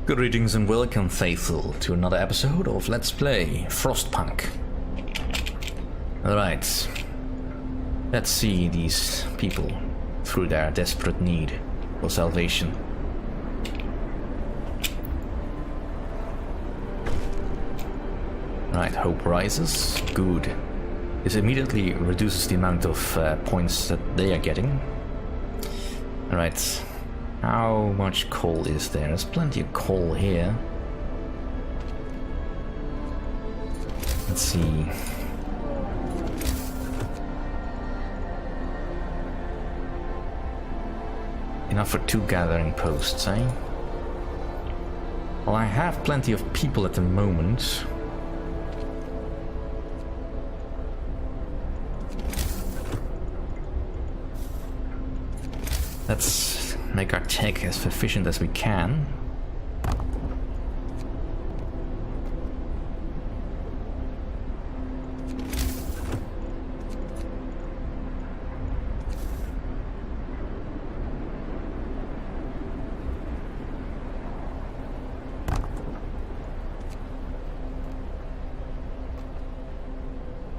Greetings and welcome, faithful, to another episode of Let's Play Frostpunk. Alright, let's see these people through their desperate need for salvation. Right, hope rises. Good. This immediately reduces the amount of points that they are getting. Alright. How much coal is there? There's plenty of coal here. Let's see. Enough for 2 gathering posts, eh? Well, I have plenty of people at the moment. Let's make our tech as efficient as we can.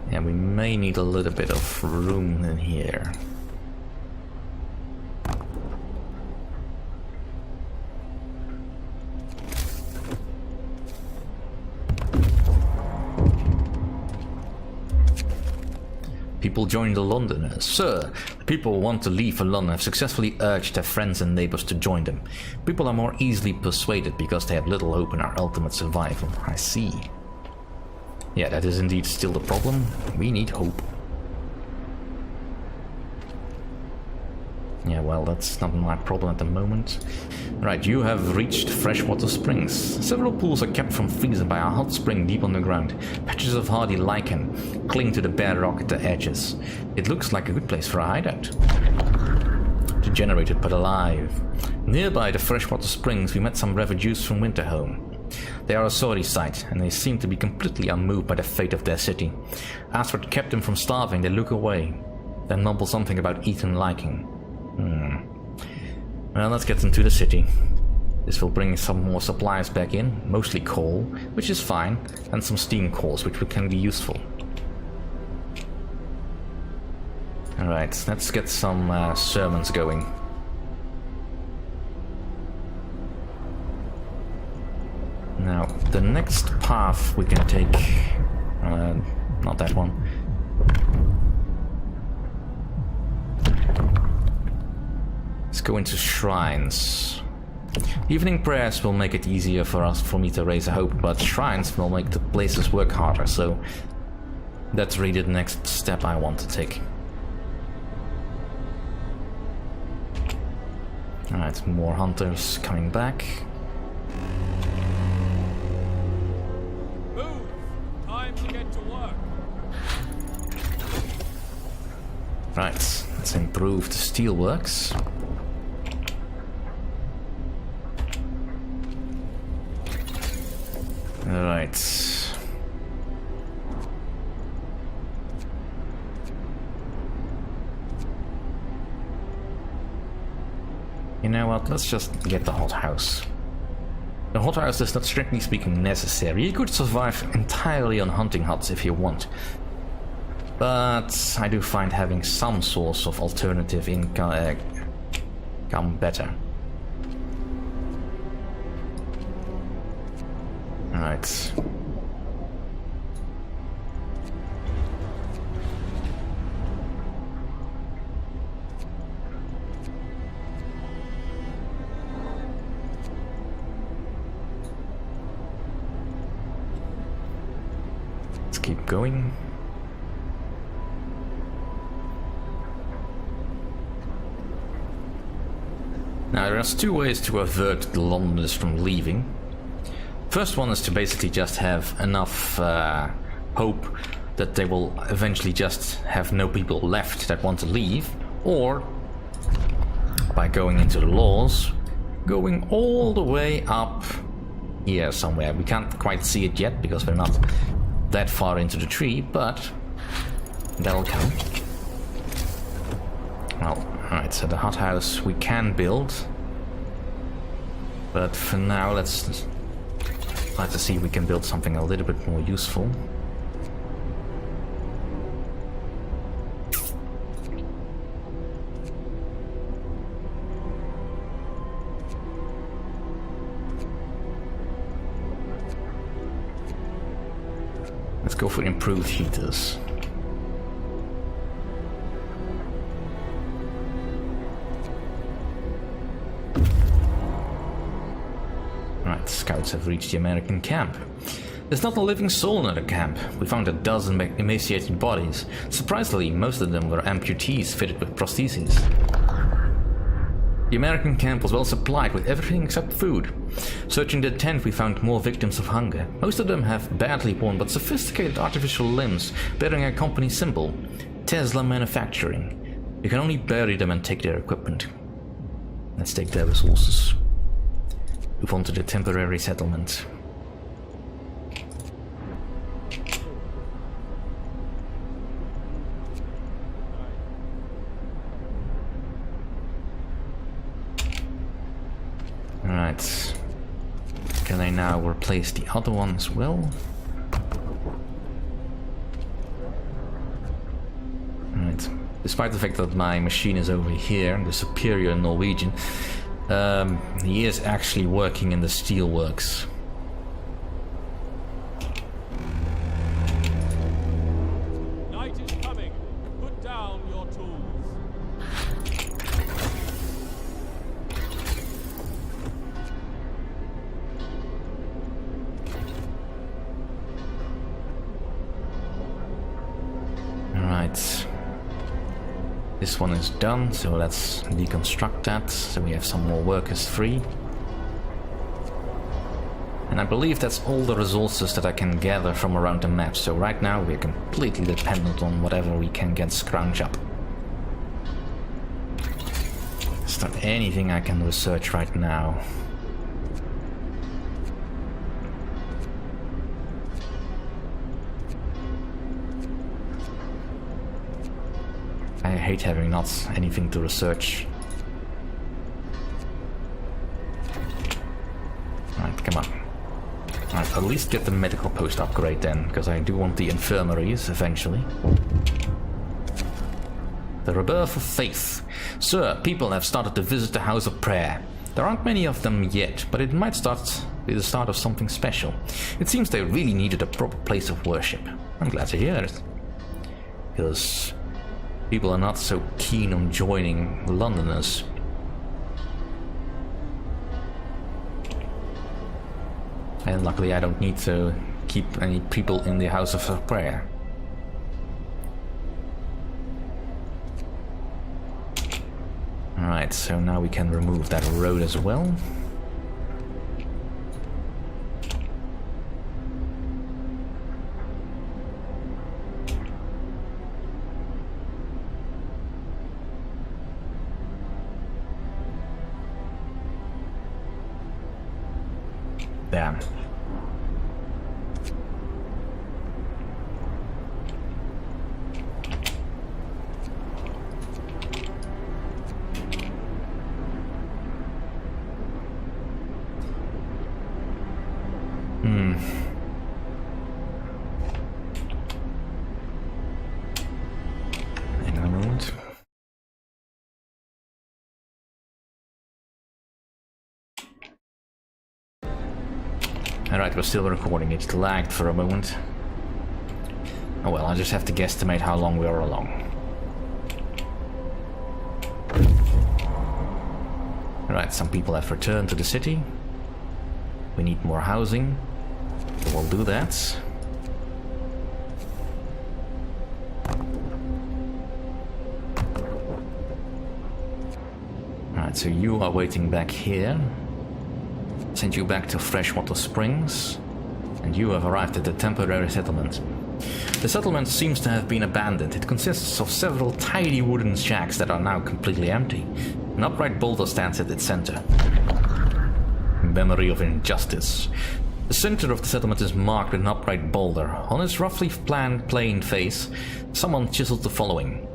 Yeah, we may need a little bit of room in here. People join the Londoners. Sir, the people want to leave for London have successfully urged their friends and neighbors to join them. People are more easily persuaded because they have little hope in our ultimate survival. I see. Yeah, that is indeed still the problem. We need hope. Yeah, well, that's not my problem at the moment. Right, you have reached freshwater springs. Several pools are kept from freezing by a hot spring deep underground. Patches of hardy lichen cling to the bare rock at the edges. It looks like a good place for a hideout. Degenerated but alive. Nearby the freshwater springs we met some refugees from Winterhome. They are a sorry sight, and they seem to be completely unmoved by the fate of their city. Asked what kept them from starving, they look away, then mumble something about eating liking. Well, let's get into the city. This will bring some more supplies back in, mostly coal, which is fine, and some steam cores, which can be useful. Alright, let's get some sermons going. Now, the next path we can take... not that one. Let's go into shrines. Evening prayers will make it easier for me to raise a hope, but shrines will make the places work harder, so that's really the next step I want to take. Alright, more hunters coming back. Move! Time to get to work. Right, let's improve the steelworks. Alright. You know what, let's just get the hothouse. The hothouse is not strictly speaking necessary. You could survive entirely on hunting huts if you want. But I do find having some source of alternative income better. Alright. Let's keep going. Now there's 2 ways to avert the Londoners from leaving. First one is to basically just have enough hope that they will eventually just have no people left that want to leave, or by going into the laws, going all the way up here somewhere. We can't quite see it yet because we're not that far into the tree, but that'll come. Well, alright, so the hothouse we can build. But for now, let's try to see if we can build something a little bit more useful. Let's go for improved heaters. Right, scouts have reached the American camp. There's not a living soul in the camp. We found a dozen emaciated bodies. Surprisingly, most of them were amputees fitted with prostheses. The American camp was well supplied with everything except food. Searching the tent, we found more victims of hunger. Most of them have badly worn but sophisticated artificial limbs bearing a company symbol, Tesla Manufacturing. You can only bury them and take their equipment. Let's take their resources. Move on to the temporary settlement. Alright. Can I now replace the other one as well? Alright. Despite the fact that my machine is over here, the superior Norwegian, he is actually working in the steelworks. Night is coming. Put down your tools. Alright. This one is done, so let's deconstruct that, so we have some more workers free. And I believe that's all the resources that I can gather from around the map, so right now we're completely dependent on whatever we can get scrounge up. There's not anything I can research right now. I hate having not anything to research. Alright, come on. Alright, at least get the medical post upgrade then, because I do want the infirmaries eventually. The rebirth of faith. Sir, people have started to visit the House of Prayer. There aren't many of them yet, but it might be the start of something special. It seems they really needed a proper place of worship. I'm glad to hear it. Because people are not so keen on joining Londoners. And luckily I don't need to keep any people in the House of Prayer. Alright, so now we can remove that road as well. Damn. Hang on a moment. Alright, we're still recording. It lagged for a moment. Oh well, I just have to guesstimate how long we are along. Alright, some people have returned to the city. We need more housing. So we'll do that. Alright, so you are waiting back here. Send you back to Freshwater Springs, and you have arrived at the temporary settlement. The settlement seems to have been abandoned. It consists of several tiny wooden shacks that are now completely empty. An upright boulder stands at its center. Memory of injustice. The center of the settlement is marked with an upright boulder. On its roughly plain face, someone chiseled the following: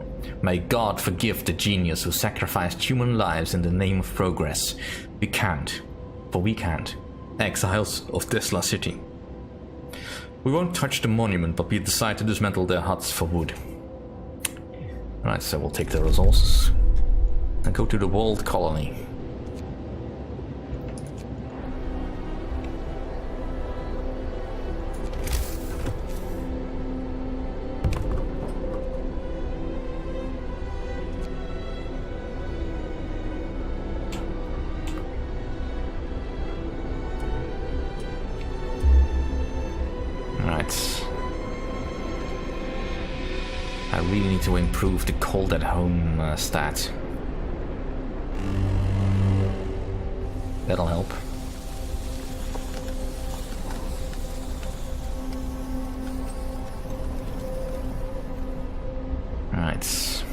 May God forgive the genius who sacrificed human lives in the name of progress. We can't. For we can't. Exiles of Tesla City. We won't touch the monument, but we decide to dismantle their huts for wood. Alright, so we'll take the resources and go to the walled colony. I really need to improve the cold at home stat. That'll help. Alright.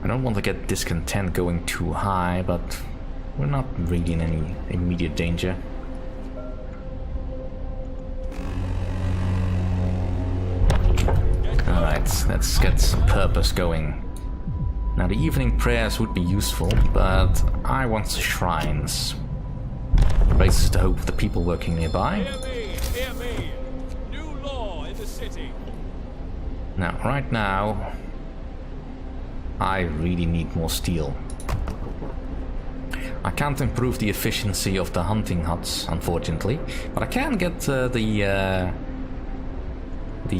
I don't want to get discontent going too high, but we're not really in any immediate danger. Alright, let's get some purpose going. Now the evening prayers would be useful, but I want the shrines. Raises the hope of the people working nearby. Hear me, hear me. New law in the city. Now, right now, I really need more steel. I can't improve the efficiency of the hunting huts, unfortunately, but I can get the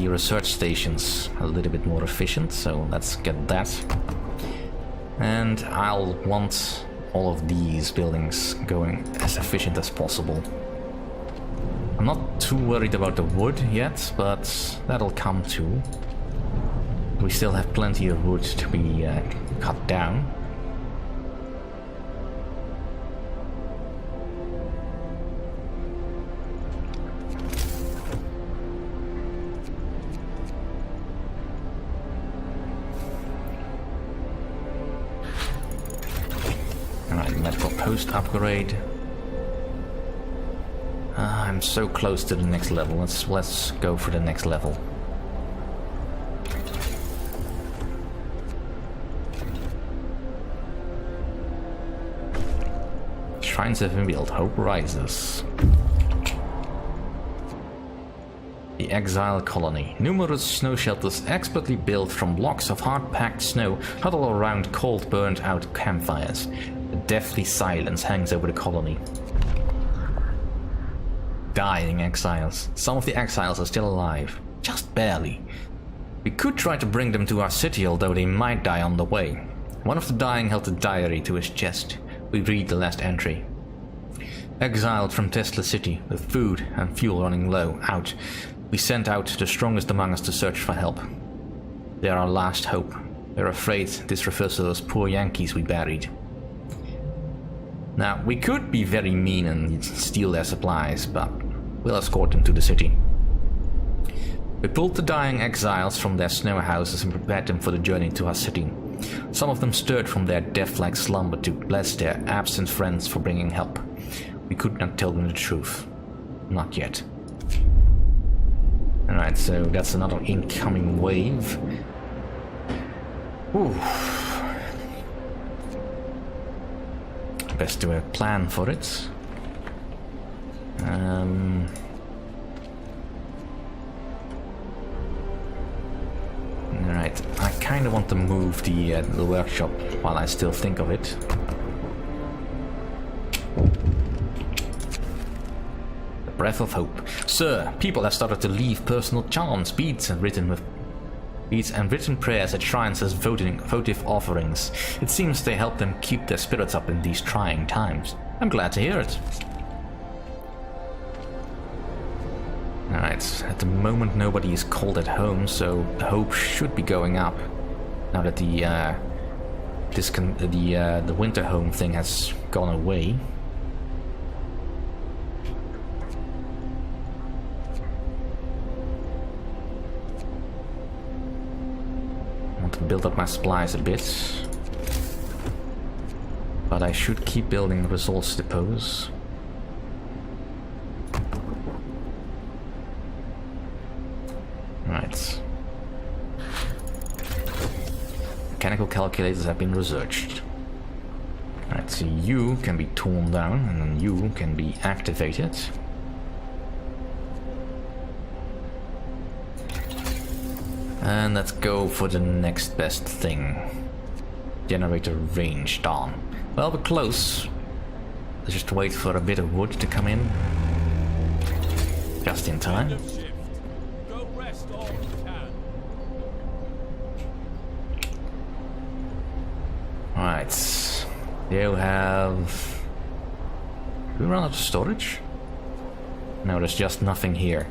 research stations a little bit more efficient, so let's get that. And I'll want all of these buildings going as efficient as possible. I'm not too worried about the wood yet, but that'll come too. We still have plenty of wood to be cut down. Medical post upgrade. I'm so close to the next level. Let's go for the next level. Shrines have been built. Hope rises. The Exile Colony. Numerous snow shelters expertly built from blocks of hard-packed snow huddle around cold, burnt-out campfires. A deathly silence hangs over the colony. Dying exiles. Some of the exiles are still alive. Just barely. We could try to bring them to our city, although they might die on the way. One of the dying held a diary to his chest. We read the last entry. Exiled from Tesla City, with food and fuel running low, out. We sent out the strongest among us to search for help. They are our last hope. We're afraid this refers to those poor Yankees we buried. Now, we could be very mean and steal their supplies, but we'll escort them to the city. We pulled the dying exiles from their snow houses and prepared them for the journey to our city. Some of them stirred from their death-like slumber to bless their absent friends for bringing help. We could not tell them the truth. Not yet. Alright, so that's another incoming wave. Ooh. Best do a plan for it. Alright, I kind of want to move the workshop while I still think of it. The Breath of Hope. Sir, people have started to leave personal charms, beads and written prayers at shrines as votive offerings. It seems they help them keep their spirits up in these trying times. I'm glad to hear it. Alright, at the moment nobody is cold at home, so hope should be going up. Now that the winter home thing has gone away. Build up my supplies a bit, but I should keep building resource depots. Right. Mechanical calculators have been researched. Right, so you can be torn down and then you can be activated. And let's go for the next best thing. Generator range done. Well, we're close. Let's just wait for a bit of wood to come in. Just in time. End of shift. Go rest all you can. Right. You have... Do we run out of storage? No, there's just nothing here.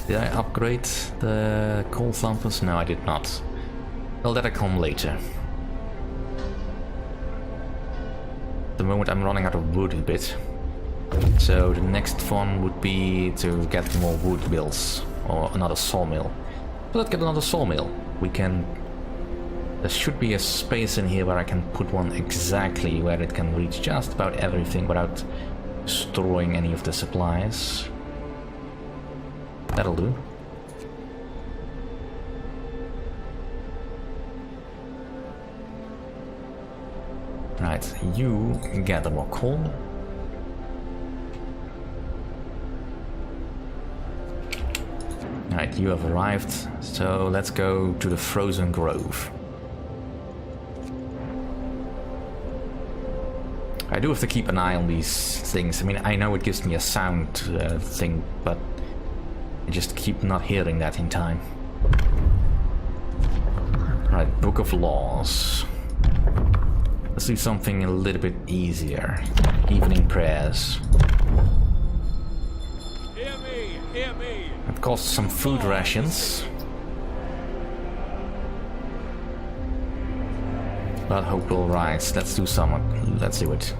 Did I upgrade the coal thumpers? No, I did not. Well, that'll come later. At the moment I'm running out of wood a bit. So the next one would be to get more wood mills. Or another sawmill. So let's get another sawmill. We can... There should be a space in here where I can put one exactly where it can reach just about everything without destroying any of the supplies. That'll do. Right, you gather more coal. Right, you have arrived, so let's go to the Frozen Grove. I do have to keep an eye on these things. I mean, I know it gives me a sound thing, but I just keep not hearing that in time. Right, Book of Laws. Let's do something a little bit easier. Evening prayers. Hear me, hear me. I've caused some food rations. But hope will rise. Let's do some. Let's do it.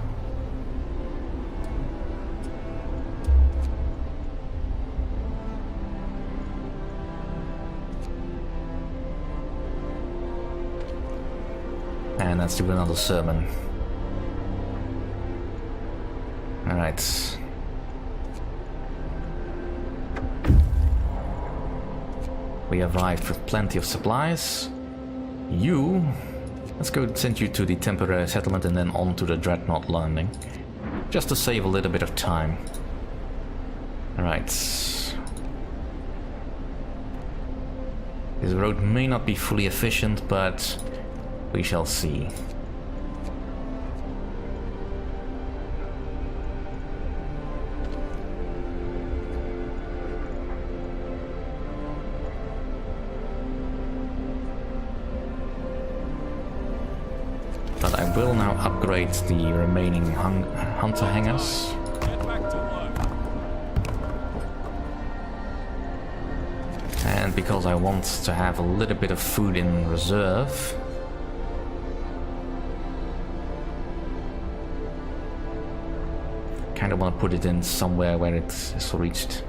And let's do another sermon. Alright. We arrived with plenty of supplies. You... Let's go send you to the temporary settlement and then on to the Dreadnought landing. Just to save a little bit of time. Alright. This road may not be fully efficient, but we shall see. But I will now upgrade the remaining hunter hangars. Get back to work. And because I want to have a little bit of food in reserve, kind of want to put it in somewhere where it is reached.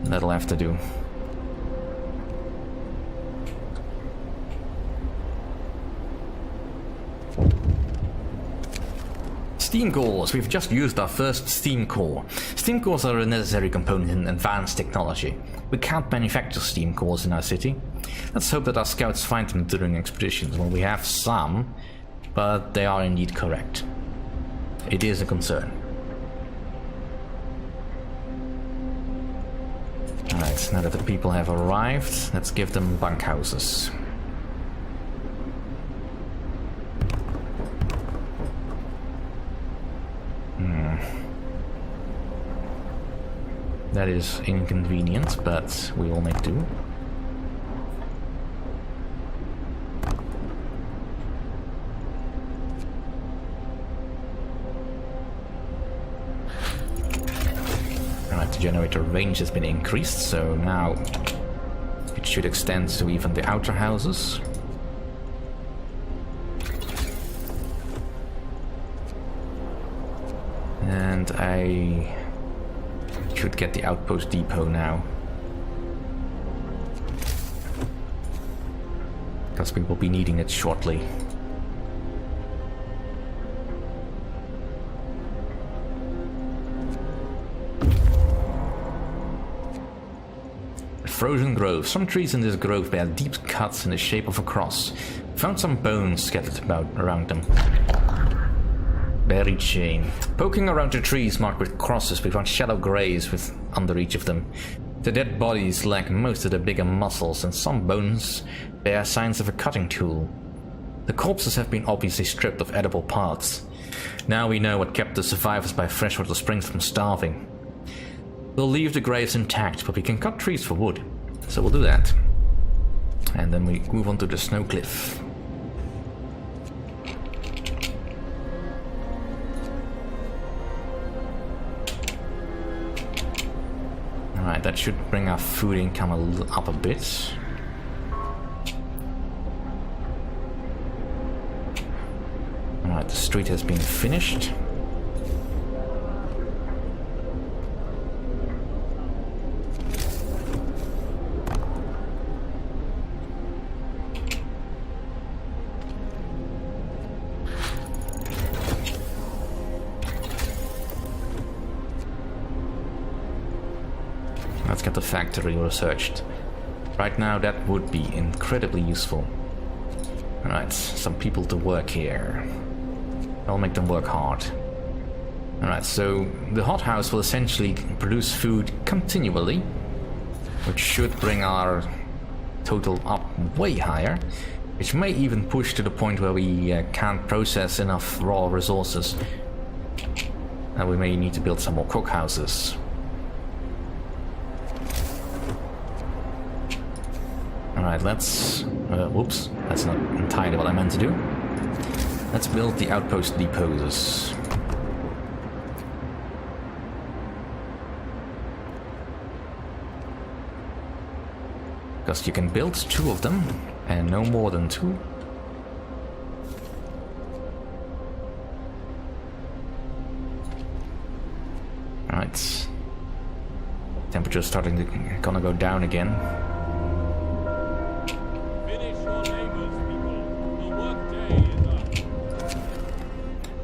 That'll have to do. Steam cores. We've just used our first steam core. Steam cores are a necessary component in advanced technology. We can't manufacture steam cores in our city. Let's hope that our scouts find them during expeditions. Well, we have some, but they are indeed correct. It is a concern. Alright, now that the people have arrived, let's give them bunkhouses. That is inconvenient, but we will make do. Alright, the generator range has been increased, so now it should extend to even the outer houses. And I should get the outpost depot now, because we will be needing it shortly. frozen grove. Some trees in this grove bear deep cuts in the shape of a cross. Found some bones scattered about around them. Buried chain. Poking around the trees marked with crosses, we found shallow graves with under each of them. The dead bodies lack most of the bigger muscles, and some bones bear signs of a cutting tool. The corpses have been obviously stripped of edible parts. Now we know what kept the survivors by freshwater springs from starving. We'll leave the graves intact, but we can cut trees for wood. So we'll do that. And then we move on to the snow cliff. Alright, that should bring our food income up a bit. Alright, the street has been finished. Let's get the factory researched. Right now that would be incredibly useful. Alright, some people to work here. I'll make them work hard. Alright, so the hothouse will essentially produce food continually, which should bring our total up way higher, which may even push to the point where we can't process enough raw resources. And we may need to build some more cookhouses. Alright, let's... whoops, that's not entirely what I meant to do. Let's build the outpost depots. Because you can build 2 of them, and no more than 2. Alright. Temperature's starting to gonna go down again.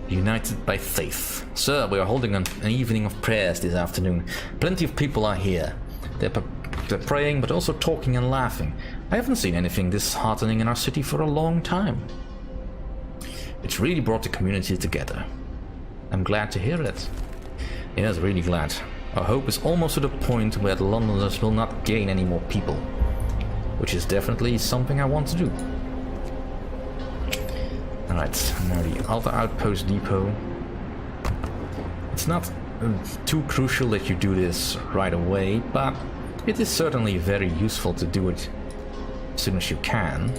United by faith. Sir, we are holding an evening of prayers this afternoon. Plenty of people are here. They're praying, but also talking and laughing. I haven't seen anything this heartening in our city for a long time. It's really brought the community together. I'm glad to hear it. Yes, really glad. Our hope is almost to the point where the Londoners will not gain any more people. Which is definitely something I want to do. Alright, now the other outpost depot. It's not too crucial that you do this right away, but it is certainly very useful to do it as soon as you can.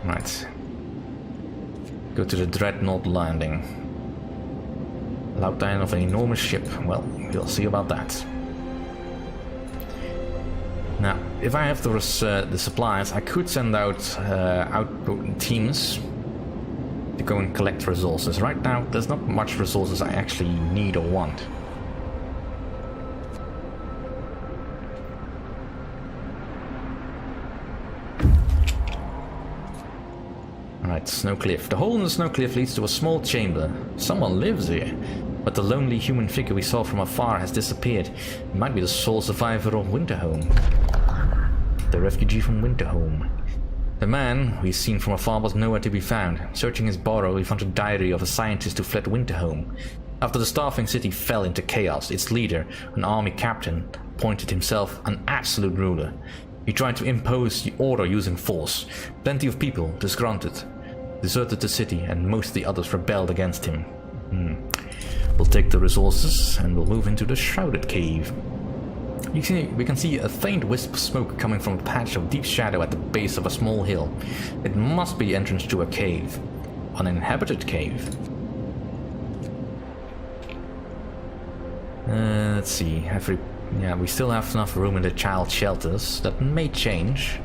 Right. Go to the Dreadnought landing. Outline of an enormous ship. Well, we'll see about that. Now, if I have the supplies, I could send out teams to go and collect resources. Right now, there's not much resources I actually need or want. Alright, Snow Cliff. The hole in the Snow Cliff leads to a small chamber. Someone lives here, but the lonely human figure we saw from afar has disappeared. It might be the sole survivor of Winterhome. The refugee from Winterhome. The man we've seen from afar was nowhere to be found. Searching his burrow, we found a diary of a scientist who fled Winterhome. After the starving city fell into chaos, its leader, an army captain, appointed himself an absolute ruler. He tried to impose the order using force. Plenty of people, disgruntled, deserted the city, and most of the others rebelled against him. We'll take the resources and we'll move into the Shrouded Cave. We can see a faint wisp of smoke coming from a patch of deep shadow at the base of a small hill. It must be the entrance to a cave. An inhabited cave. Let's see. Yeah, we still have enough room in the child shelters. That may change.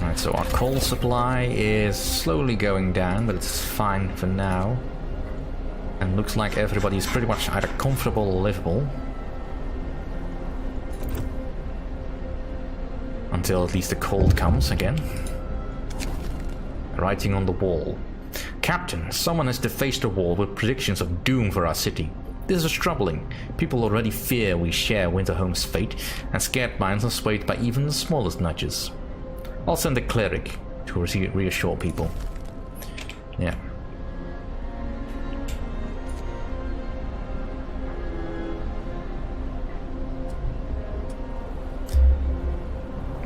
Alright, so our coal supply is slowly going down, but it's fine for now. And looks like everybody's pretty much either comfortable or livable. Until at least the cold comes again. Writing on the wall. Captain, someone has defaced the wall with predictions of doom for our city. This is troubling. People already fear we share Winterhome's fate, and scared minds are swayed by even the smallest nudges. I'll send a cleric to reassure people. Yeah.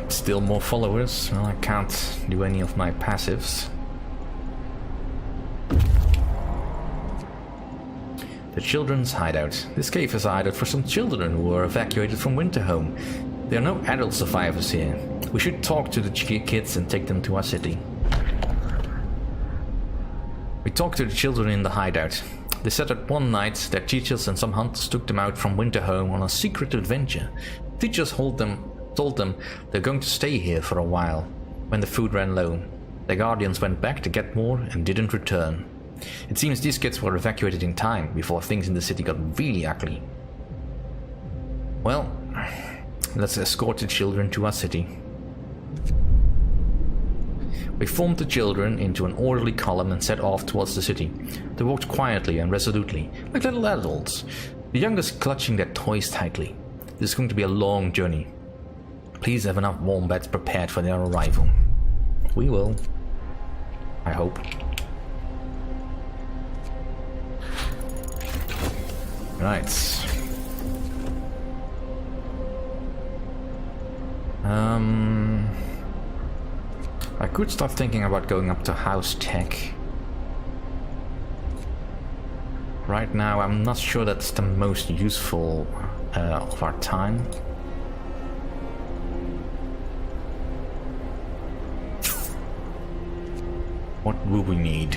Still more followers. Well, I can't do any of my passives. The children's hideout. This cave is a hideout for some children who were evacuated from Winterhome. There are no adult survivors here. We should talk to the kids and take them to our city. We talked to the children in the hideout. They said that one night their teachers and some hunters took them out from Winterhome on a secret adventure. Teachers told them they're going to stay here for a while. When the food ran low, their guardians went back to get more and didn't return. It seems these kids were evacuated in time, before things in the city got really ugly. Well, let's escort the children to our city. We formed the children into an orderly column and set off towards the city. They walked quietly and resolutely, like little adults, the youngest clutching their toys tightly. This is going to be a long journey. Please have enough warm beds prepared for their arrival. We will. I hope. Right. I could start thinking about going up to House Tech. Right now, I'm not sure that's the most useful of our time. What will we need?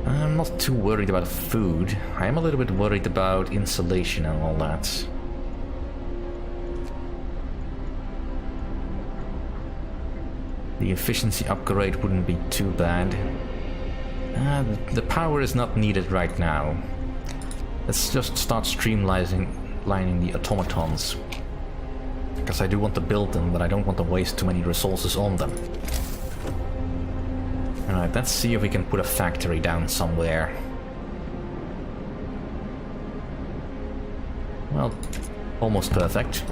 I'm not too worried about food. I am a little bit worried about insulation and all that. The efficiency upgrade wouldn't be too bad. The power is not needed right now. Let's just start streamlining the automatons. Because I do want to build them, but I don't want to waste too many resources on them. Alright, let's see if we can put a factory down somewhere. Well, almost perfect.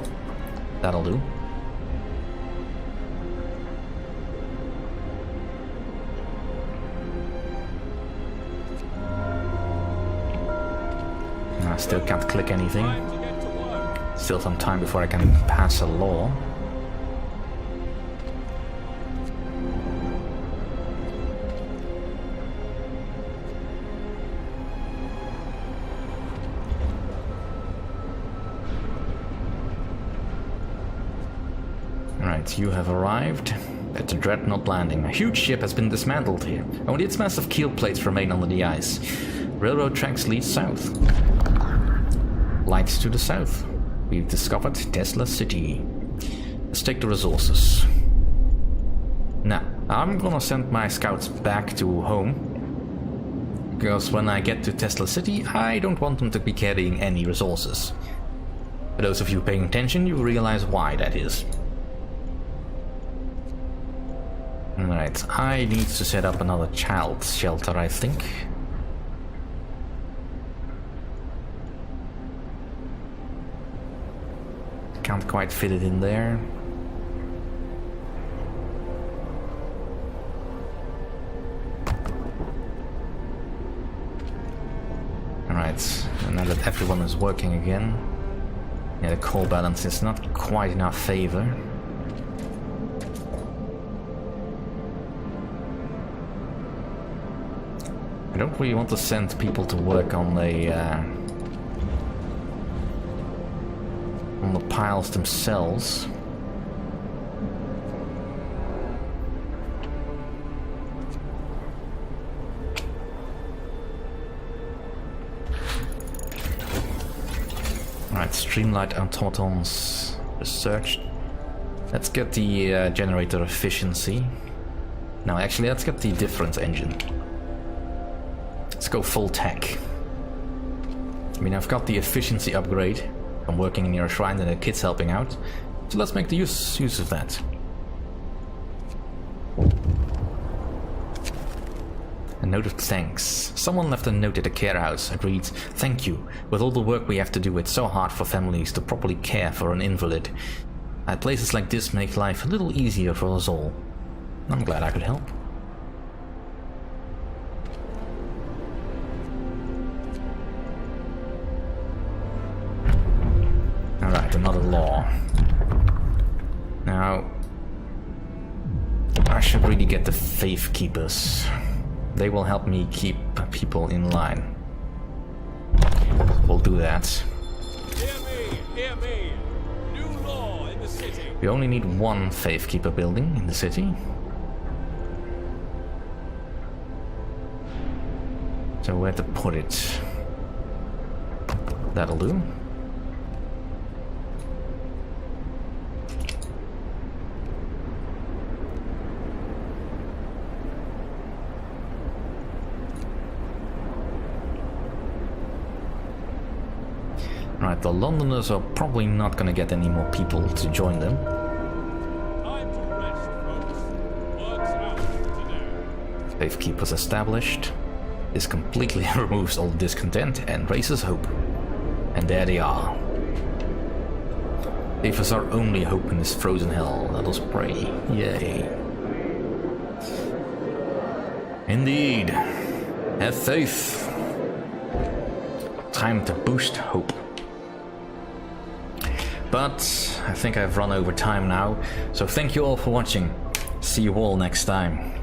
That'll do. I still can't click anything. Still some time before I can pass a law. Alright, you have arrived at the Dreadnought landing. A huge ship has been dismantled here. Only its massive keel plates remain under the ice. Railroad tracks lead south. Lights to the south. We've discovered Tesla City. Let's take the resources. Now, I'm gonna send my scouts back to home. Because when I get to Tesla City, I don't want them to be carrying any resources. For those of you paying attention, you realize why that is. Alright, I need to set up another child shelter, I think. Can't quite fit it in there. Alright, and now that everyone is working again, yeah, the coal balance is not quite in our favor. I don't really want to send people to work on the piles themselves. Alright, streamlined automatons researched. Let's get the generator efficiency. No, actually, let's get the difference engine. Let's go full tech. I mean, I've got the efficiency upgrade. I'm working near a shrine and the kids helping out. So let's make the use of that. A note of thanks. Someone left a note at the care house. It reads, "Thank you. With all the work we have to do, it's so hard for families to properly care for an invalid. Places like this make life a little easier for us all. I'm glad I could help." Alright, another law. Now, I should really get the Faith Keepers. They will help me keep people in line. We'll do that. Hear me, hear me. New law in the city. We only need one Faith Keeper building in the city. So where to put it? That'll do. Right, the Londoners are probably not gonna get any more people to join them. Time to rest, folks. Work's out today. Faith Keepers established. This completely removes all discontent and raises hope. And there they are. Faith is our only hope in this frozen hell. Let us pray. Yay. Indeed. Have faith. Time to boost hope. But I think I've run over time now, so thank you all for watching. See you all next time.